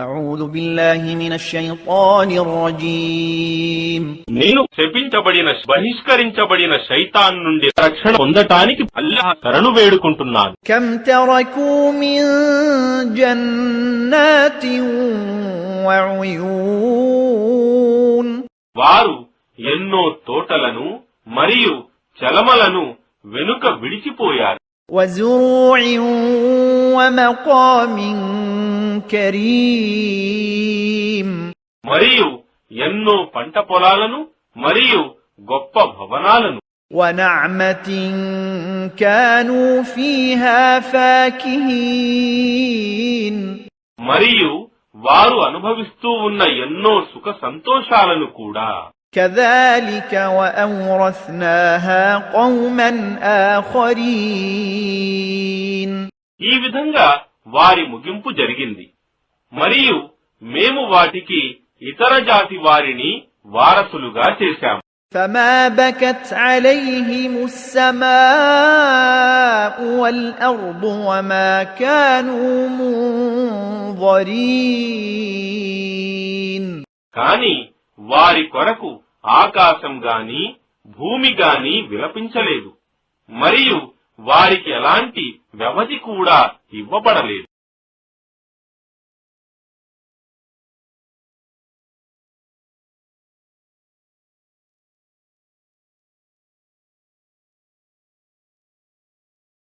أعوذ بالله من الشيطان الرجيم నేను శపించబడిన బహిష్కరించబడిన శైతాన్ నుండి రక్షణ పొందటానికి అల్లాహ్ శరణు వేడుకుంటున్నాను. كم تركوا من جنات وعيون వారు ఎన్నో తోటలను మరియు చలమలను వెనుక విడిచిపోయారు. وزروع ومقام كريم మరియు ఎన్నో పంట పొలాలను మరియు గొప్ప భవనాలను ونعمة كانوا فيها فاكهين మరియు వారు అనుభవిస్తూ ఉన్న ఎన్నో సుఖ సంతోషాలను కూడా. كذلك وأورثناها قوما آخرين ఈ విధంగా వారి ముగింపు జరిగింది మరియు మేము వాటికి ఇతర జాతి వారిని వారసులుగా చేశాము. فما بكت عليهم السماء والأرض وما كانوا منظرين కాని వారి కొరకు ఆకాశం గాని భూమి గాని విలపించలేదు మరియు వారికి ఎలాంటి వ్యవధి కూడా ఇవ్వబడలేదు.